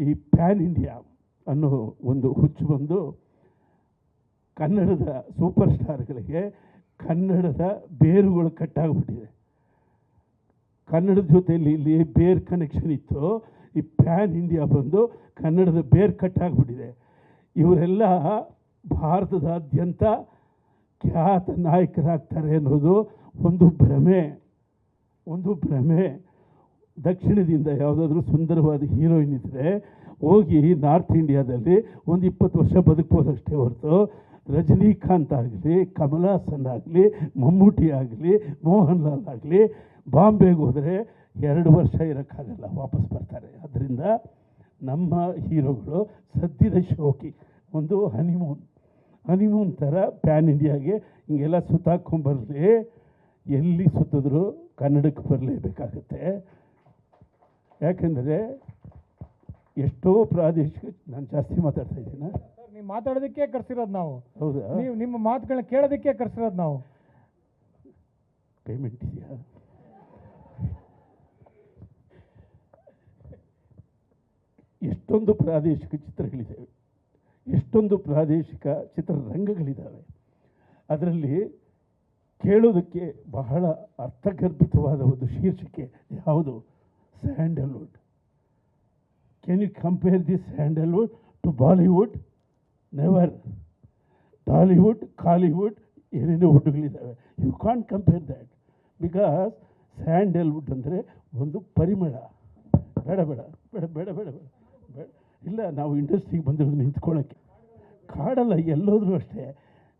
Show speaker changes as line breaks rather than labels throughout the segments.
ಈ PAN India ಅನ್ನೋ ಒಂದು ಹುಚ್ಚು ಬಂದು ಕನ್ನಡದ ಸೂಪರ್ ಸ್ಟಾರ್ಗಳಿಗೆ ಕನ್ನಡದ ಬೇರುಗಳು ಕಟ್ಟಾಗ್ಬಿಟ್ಟಿದೆ. ಕನ್ನಡದ ಜೊತೆಯಲ್ಲಿ ಇಲ್ಲಿ ಬೇರ್ ಕನೆಕ್ಷನ್ ಇತ್ತು, ಈ ಪ್ಯಾನ್ ಇಂಡಿಯಾ ಬಂದು ಕನ್ನಡದ ಬೇರ್ ಕಟ್ಟಾಗ್ಬಿಟ್ಟಿದೆ. ಇವರೆಲ್ಲ ಭಾರತದಾದ್ಯಂತ ಖ್ಯಾತ ನಾಯಕರಾಗ್ತಾರೆ ಅನ್ನೋದು ಒಂದು ಭ್ರಮೆ. ದಕ್ಷಿಣದಿಂದ ಯಾವುದಾದ್ರೂ ಸುಂದರವಾದ ಹೀರೋಯಿನ್ ಇದ್ದರೆ ಹೋಗಿ ನಾರ್ತ್ ಇಂಡಿಯಾದಲ್ಲಿ ಒಂದು 20 ವರ್ಷ ಬದುಕ್ಬೋದಷ್ಟೇ ಹೊರತು ರಜನಿಕಾಂತ್ ಆಗಲಿ, ಕಮಲ್ ಹಾಸನ್ ಆಗಲಿ, ಮಮ್ಮೂಟಿ ಆಗಲಿ, ಮೋಹನ್ ಲಾಲ್ ಆಗಲಿ ಬಾಂಬೆಗೆ ಹೋದರೆ 2 ವರ್ಷ ಇರೋಕ್ಕಾಗಲ್ಲ, ವಾಪಸ್ ಬರ್ತಾರೆ. ಅದರಿಂದ ನಮ್ಮ ಹೀರೋಗಳು ಸದ್ಯದ ಶೋಕಿ, ಒಂದು ಹನಿಮೂನ್ ಥರ ಪ್ಯಾನ್ ಇಂಡಿಯಾಗೆ ಹಿಂಗೆಲ್ಲ ಸುತ್ತಾಕೊಂಬರಲಿ. ಎಲ್ಲಿ ಸುತ್ತಿದ್ರು ಕನ್ನಡಕ್ಕೆ ಬರಲೇಬೇಕಾಗತ್ತೆ. ಯಾಕೆಂದರೆ ಎಷ್ಟೋ ಪ್ರಾದೇಶಿಕ, ನಾನು ಜಾಸ್ತಿ ಮಾತಾಡ್ತಾ ಇದ್ದೀನ,
ನೀವು ಮಾತಾಡೋದಕ್ಕೆ ಕರೆಸಿರೋದು ನಾವು.
ಹೌದಾ?
ನೀವು ನಿಮ್ಮ ಮಾತುಗಳನ್ನ ಕೇಳೋದಕ್ಕೆ ಕರೆಸಿರೋದು ನಾವು.
ಪೇಮೆಂಟ್ ಇದೆಯಾ? ಎಷ್ಟೊಂದು ಪ್ರಾದೇಶಿಕ ಚಿತ್ರಗಳಿದ್ದಾವೆ, ಎಷ್ಟೊಂದು ಪ್ರಾದೇಶಿಕ ಚಿತ್ರರಂಗಗಳಿದ್ದಾವೆ. ಅದರಲ್ಲಿ ಕೇಳೋದಕ್ಕೆ ಬಹಳ ಅರ್ಥಗರ್ಭಿತವಾದ ಒಂದು ಶೀರ್ಷಿಕೆ ಯಾವುದು? Sandalwood. Can you compare this Sandalwood to Bollywood? Never. Tollywood, Kollywood, ಏನೇನೋ ವುಡ್ಗಳಿದ್ದಾವೆ. You can't compare that, because Sandalwood ಅಂದರೆ ಒಂದು ಪರಿಮಳ. ಬೇಡ. ಇಲ್ಲ, ನಾವು ಇಂಡಸ್ಟ್ರಿಗೆ ಬಂದಿರೋದು ನಿಂತ್ಕೊಳ್ಳೋಕ್ಕೆ. ಕಾಡಲ್ಲ, ಎಲ್ಲೋದ್ರೂ ಅಷ್ಟೇ.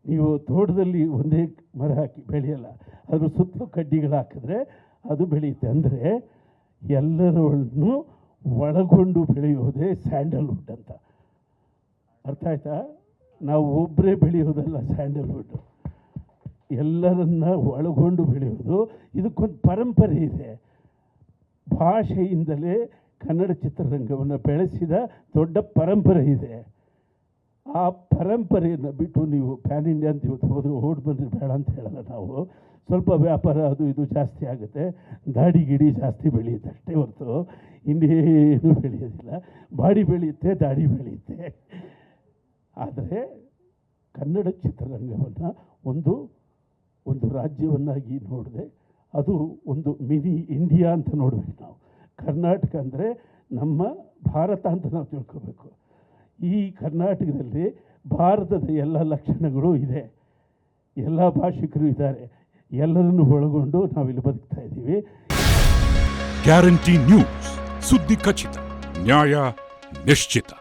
ನೀವು ತೋಟದಲ್ಲಿ ಒಂದೇ ಮರ ಹಾಕಿ ಬೆಳೆಯಲ್ಲ, ಅದ್ರ ಸುತ್ತಲೂ ಕಡ್ಡಿಗಳು ಹಾಕಿದ್ರೆ ಅದು ಬೆಳೆಯುತ್ತೆ. ಅಂದರೆ ಎಲ್ಲರನ್ನು ಒಳಗೊಂಡು ಬೆಳೆಯೋದೇ ಸ್ಯಾಂಡಲ್ವುಡ್ ಅಂತ. ಅರ್ಥ ಆಯ್ತಾ? ನಾವು ಒಬ್ಬರೇ ಬೆಳೆಯೋದಲ್ಲ ಸ್ಯಾಂಡಲ್ವುಡ್, ಎಲ್ಲರನ್ನ ಒಳಗೊಂಡು ಬೆಳೆಯೋದು. ಇದಕ್ಕೊಂದು ಪರಂಪರೆ ಇದೆ. ಭಾಷೆಯಿಂದಲೇ ಕನ್ನಡ ಚಿತ್ರರಂಗವನ್ನು ಬೆಳೆಸಿದ ದೊಡ್ಡ ಪರಂಪರೆ ಇದೆ. ಆ ಪರಂಪರೆಯನ್ನು ಬಿಟ್ಟು ನೀವು ಪ್ಯಾನ್ ಇಂಡಿಯಾ ಅಂತ ಇವತ್ತು ಹೋದರೆ ಓಡ್ ಬಂದರೆ ಬೇಡ ಅಂತ ಹೇಳಲ್ಲ ನಾವು. ಸ್ವಲ್ಪ ವ್ಯಾಪಾರ ಅದು ಇದು ಜಾಸ್ತಿ ಆಗುತ್ತೆ, ದಾಡಿ ಗಿಡಿ ಜಾಸ್ತಿ ಬೆಳೆಯುತ್ತೆ ಅಷ್ಟೇ ಹೊರತು ಇನ್ನೇನು ಬೆಳೆಯೋದಿಲ್ಲ. ಬಾಡಿ ಬೆಳೆಯುತ್ತೆ, ದಾಡಿ ಬೆಳೆಯುತ್ತೆ. ಆದರೆ ಕನ್ನಡ ಚಿತ್ರರಂಗವನ್ನು ಒಂದು ರಾಜ್ಯವನ್ನಾಗಿ ನೋಡಿದೆ, ಅದು ಒಂದು ಮಿನಿ ಇಂಡಿಯಾ ಅಂತ ನೋಡಬೇಕು ನಾವು. ಕರ್ನಾಟಕ ಅಂದರೆ ನಮ್ಮ ಭಾರತ ಅಂತ ನಾವು ತಿಳ್ಕೋಬೇಕು. ಈ ಕರ್ನಾಟಕದಲ್ಲಿ ಭಾರತದ ಎಲ್ಲ ಲಕ್ಷಣಗಳು ಇದೆ, ಎಲ್ಲ ಭಾಷಿಕರು ಇದ್ದಾರೆ, ಎಲ್ಲರನ್ನು ಒಳಗೊಂಡು ನಾವಿಲ್ಲಿ ಬದುಕ್ತಾ ಇದ್ದೀವಿ.
ಗ್ಯಾರಂಟಿ ನ್ಯೂಸ್, ಸುದ್ದಿ ಖಚಿತ, ನ್ಯಾಯ ನಿಶ್ಚಿತ.